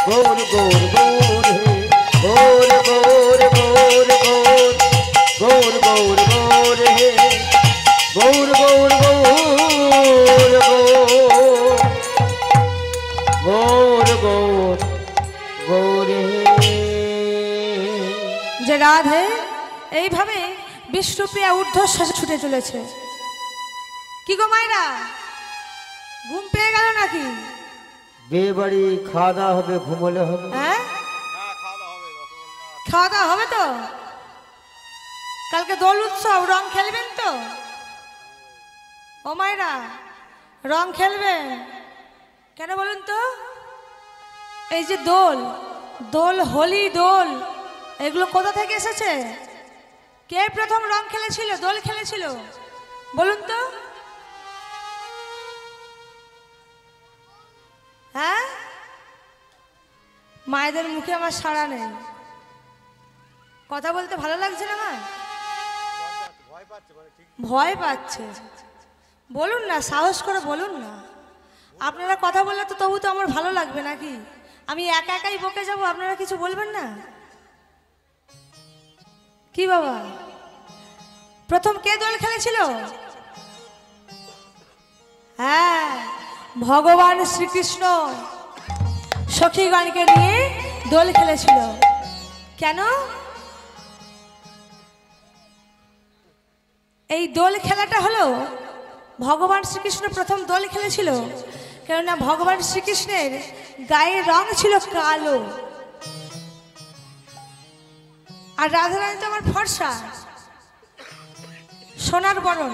গৌর গৌর গৌর হে। গৌর গৌর গৌর গৌর গৌর গৌর হে। গৌর গৌর গৌর গৌর গৌর গৌর হে। যে রাধে এইভাবে বিষ্ণুপ্রিয়া ঊর্ধ্বশ্বাসে ছুটে চলেছে। কি গো মায়েরা, ঘুম পেয়ে গেল নাকি? বিয়ে বাড়ি খাওয়া দাওয়া হবে, ঘুমোলে হবে। হ্যাঁ, খাওয়া দাওয়া হবে তো? কালকে দোল উৎসব, রং খেলবেন তো? ও মায়েরা, রং খেলবেন কেন বলুন তো? এই যে দোল, দোল, হোলি, দোল, এগুলো কোথা থেকে এসেছে? কে প্রথম রং খেলেছিল, দোল খেলেছিল বলুন তো? হ্যাঁ, মায়েদের মুখে আমার সাড়া নেই। কথা বলতে ভালো লাগছে না মা? ভয় পাচ্ছে? বলুন না, সাহস করে বলুন না। আপনারা কথা বললে তো তবু তো আমার ভালো লাগবে নাকি? আমি একা একাই বকে যাব, আপনারা কিছু বলবেন না? কি বাবা, প্রথম কে দোল খেলেছিল? হ্যাঁ, ভগবান শ্রীকৃষ্ণ সখীগণকে নিয়ে দোল খেলেছিল। কেন? এই দোল খেলাটা হলো ভগবান শ্রীকৃষ্ণ প্রথম দোল খেলেছিল, কেননা ভগবান শ্রীকৃষ্ণের গায়ের রং ছিল কালো, আর রাধারানী তো আমার ফর্সা, সোনার বরণ।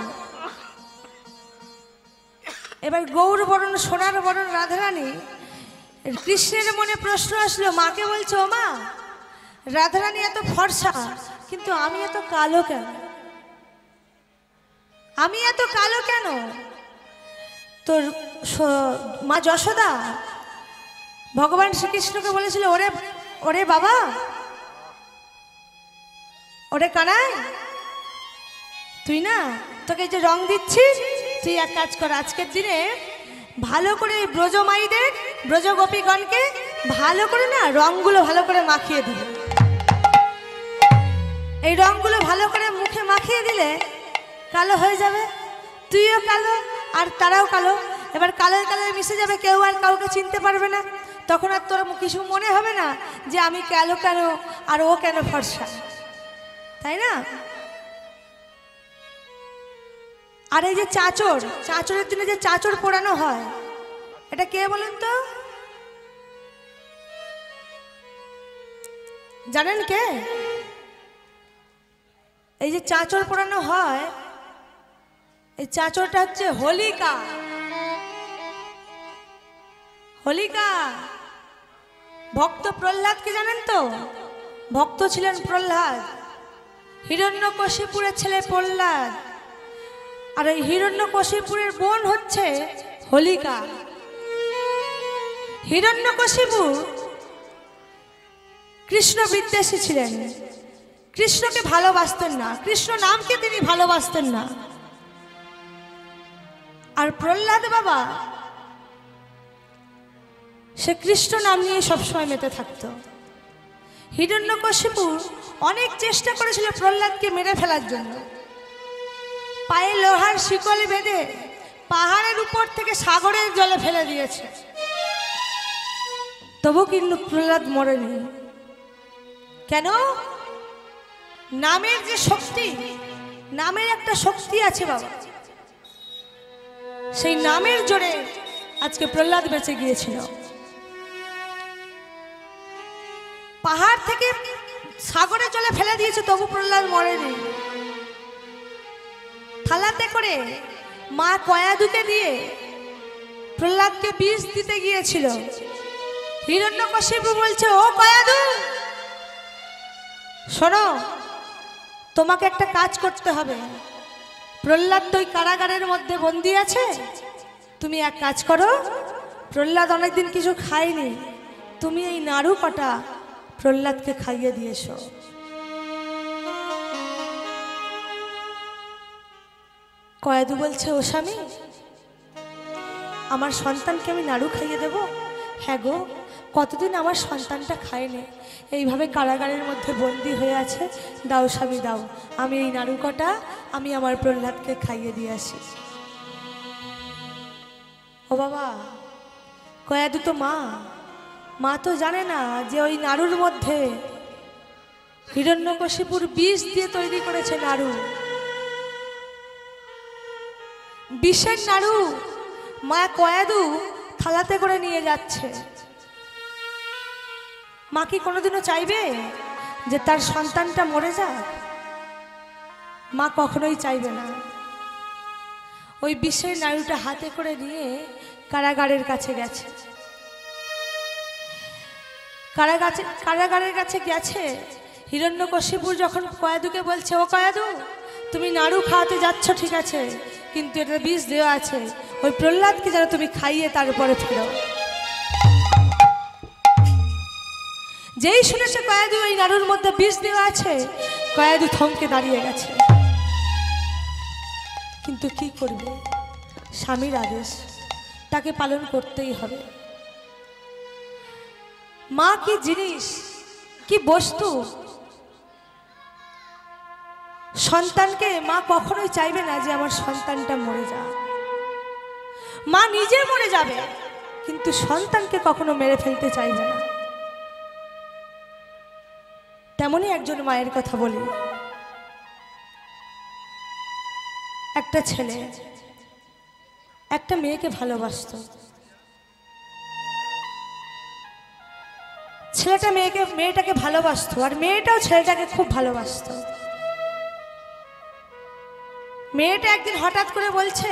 এবার গৌর বরণ, সোনার বরণ রাধারানী। কৃষ্ণের মনে প্রশ্ন আসলো, মাকে বলছে, ও মা, রাধারানী এত ফর্সা কিন্তু আমি এত কালো কেন? আমি এত কালো কেন? তোর মা যশোদা ভগবান শ্রীকৃষ্ণকে বলেছিল, ওরে ওরে বাবা, ওরে কানাই, তুই না, তোকে যে রং দিচ্ছি, তুই এক কাজ কর, আজকের দিনে ভালো করে ব্রজমাইদের, ব্রজগোপীগণকে ভালো করে না রঙগুলো ভালো করে মাখিয়ে দিবে। এই রঙগুলো ভালো করে মুখে মাখিয়ে দিলে কালো হয়ে যাবে, তুইও কালো আর তারাও কালো। এবার কালোয় কালোয় মিশে যাবে, কেউ আর কাউকে চিনতে পারবে না। তখন আর তোর কিছু মনে হবে না যে আমি কালো কেন আর ও কেন ফর্সা, তাই না? আর এই যে চাঁচরের দিনে যে চাঁচর পোড়ানো হয়, এটা কে বলেন তো? জানেন কে? এই যে চাঁচর পোড়ানো হয়, এই চাঁচরটা হচ্ছে হোলিকা। হোলিকা ভক্ত প্রহ্লাদকে জানেন তো? ভক্ত ছিলেন প্রহ্লাদ, হিরণ্যকশিপুরের ছেলে প্রহ্লাদ। আর এই হিরণ্যকশিপুরের বোন হচ্ছে হোলিকা। হিরণ্যকশিপু কৃষ্ণ বিদ্বেষী ছিলেন, কৃষ্ণকে ভালোবাসতেন না, কৃষ্ণ নামকে তিনি ভালোবাসতেন না। আর প্রহ্লাদ বাবা সে কৃষ্ণ নাম নিয়ে সবসময় মেতে থাকতো। হিরণ্যকশিপু অনেক চেষ্টা করেছিল প্রহ্লাদকে মেরে ফেলার জন্য, পায়ে লোহার শিকল বেঁধে পাহাড়ের উপর থেকে সাগরের জলে ফেলে দিয়েছে, তবু কিন্তু প্রহ্লাদ মরেনি। কেন? নামের যে শক্তি, নামের একটা শক্তি আছে বাবা, সেই নামের জোরে আজকে প্রহ্লাদ বেঁচে গিয়েছিল। পাহাড় থেকে সাগরে জলে ফেলে দিয়েছে, তবু প্রহ্লাদ মরেনি। থালাতে করে মা কয়াদুকে দিয়ে প্রহ্লাদকে বিষ দিতে গিয়েছিল। হিরণ্যকশিপু বলছে, ও কয়াদু শোনো, তোমাকে একটা কাজ করতে হবে। প্রহ্লাদ তো ওই কারাগারের মধ্যে বন্দি আছে, তুমি এক কাজ করো, প্রহ্লাদ অনেকদিন কিছু খায়নি, তুমি এই নাড়ু কটা প্রহ্লাদকে খাইয়ে দিয়েছো। কয়াদু বলছে, ও স্বামী, আমার সন্তানকে আমি নাড়ু খাইয়ে দেব? হ্যাঁ গো, কতদিন আমার সন্তানটা খায়নি, এইভাবে কারাগারের মধ্যে বন্দি হয়ে আছে, দাও স্বামী দাও, আমি এই নাড়ু কটা আমি আমার প্রহ্লাদকে খাইয়ে দিয়ে আসি। ও বাবা, কয়াদু তো মা, মা তো জানে না যে ওই নাড়ুর মধ্যে হিরণ্যকশিপুর বিষ দিয়ে তৈরি করেছে নাড়ু, বিষের নাড়ু মা কয়াদু থালাতে করে নিয়ে যাচ্ছে। মা কি কোনোদিনও চাইবে যে তার সন্তানটা মরে যাক? মা কখনোই চাইবে না। ওই বিষের নাড়ুটা হাতে করে নিয়ে কারাগারের কাছে গেছে। কারাগারের কাছে গেছে, হিরণ্যকশিপুর যখন কয়াদুকে বলছে, ও কয়াদু, তুমি নাড়ু খাওয়াতে যাচ্ছ ঠিক আছে, কিন্তু এটা বিষ দেওয়া আছে, ওই প্রহ্লাদকে যেন তুমি খাইয়ে তারপরে ফেরো। যেই শুনেছে কয়াদু ওই নাড়ুর মধ্যে বিষ দেওয়া আছে, কয়াদু থমকে দাঁড়িয়ে গেছে। কিন্তু কি করবে, স্বামীর আদেশ, তাকে পালন করতেই হবে। মা কি জিনিস, কি বস্তু, সন্তানকে মা কখনোই চাইবে না যে আমার সন্তানটা মরে যাক। মা নিজে মরে যাবে, কিন্তু সন্তানকে কখনো মেরে ফেলতে চাইবে না। তেমনই একজন মায়ের কথা বলি। একটা ছেলে একটা মেয়েকে ভালোবাসতো। ছেলেটা মেয়েটাকে ভালোবাসতো, আর মেয়েটাও ছেলেটাকে খুব ভালোবাসতো। মেয়েটা একদিন হঠাৎ করে বলছে,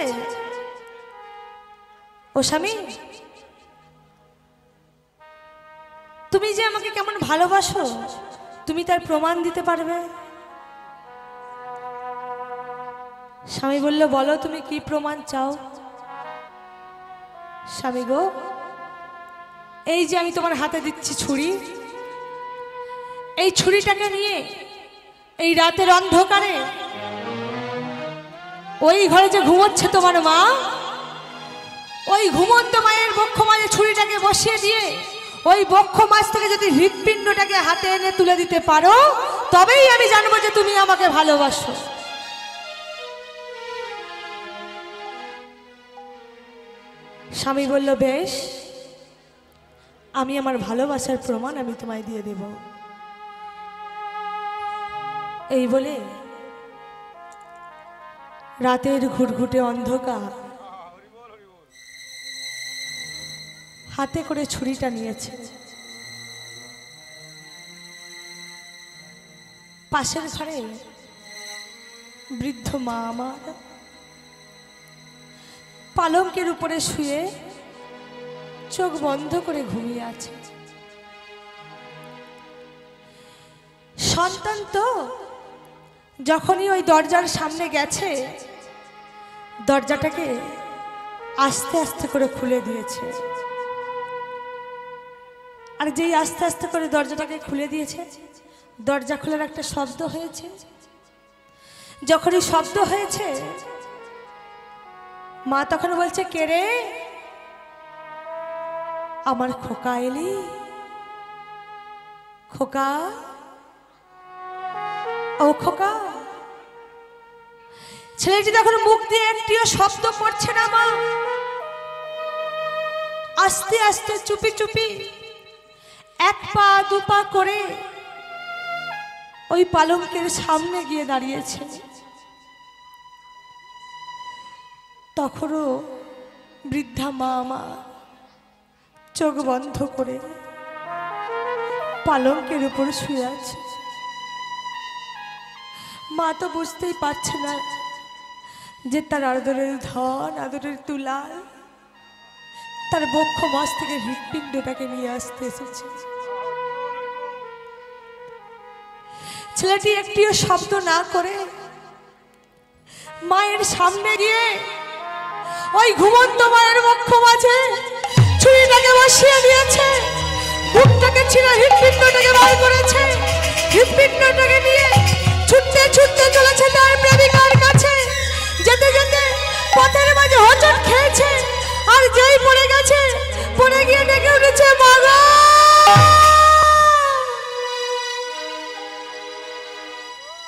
ও স্বামী, তুমি যে আমাকে কেমন ভালোবাসো, তুমি তার প্রমাণ দিতে পারবে? স্বামী বলল, বলো তুমি কি প্রমাণ চাও? স্বামী গো, এই যে আমি তোমার হাতে দিচ্ছি ছুরি, এই ছুরিটাকে নিয়ে এই রাতের অন্ধকারে ওই ঘরে যে ঘুমোচ্ছে তোমার মা, ওই ঘুমন্ত মায়ের বক্ষ মাঝে ছুরিটাকে বসিয়ে দিয়ে ওই বক্ষ মাছ থেকে যদি হৃৎপিণ্ডটাকে হাতে এনে তুলে দিতে পারো তবেই আমি জানবো যে তুমি আমাকে ভালোবাসো। স্বামী বলল, বেশ, আমি আমার ভালোবাসার প্রমাণ আমি তোমায় দিয়ে দেব। এই বলে রাতের ঘুটঘুটে অন্ধকার হাতে করে ছুরিটা নিয়েছে। পাশের ঘরে বৃদ্ধ মা আমার পালঙ্কের উপরে শুয়ে চোখ বন্ধ করে ঘুমিয়ে আছে। সন্তান তো যখনই ওই দরজার সামনে গেছে দরজাটাকে আস্তে আস্তে করে খুলে দিয়েছে। আর যেই আস্তে আস্তে করে দরজাটাকে খুলে দিয়েছে দরজা খোলার একটা শব্দ হয়েছে। যখনই শব্দ হয়েছে মা তখন বলছে, কে রে? আমার খোকা এলি? খোকা, ও খোকা। ছেলেটি তখন মুখ দিয়ে একটিও শব্দ করছে না। মা আস্তে আস্তে চুপি চুপি এক পা দু পা করে ওই পালঙ্কের সামনে গিয়ে দাঁড়িয়েছে। তখনও বৃদ্ধা মা আমার চোখ বন্ধ করে পালঙ্কের উপর শুয়ে আছে। মা তো বুঝতেই পারছে না যে তার আদরের ধন, আদরের তুলাল তার বক্ষ মাছ থেকে হৃৎপিণ্ডটাকে নিয়ে আসতে এসেছে। ছেলেটি একটিও শব্দ না করে মায়ের সামনে গিয়ে ওই ঘুমন্ত মায়ের বক্ষ মাঝে ছুরিটাকে বসিয়ে দিয়েছে। বুকটাকে ছিঁড়ে হৃৎপিণ্ডটাকে বার করেছে। হৃৎপিণ্ডটাকে নিয়ে ছুটতে ছুটতে চলেছে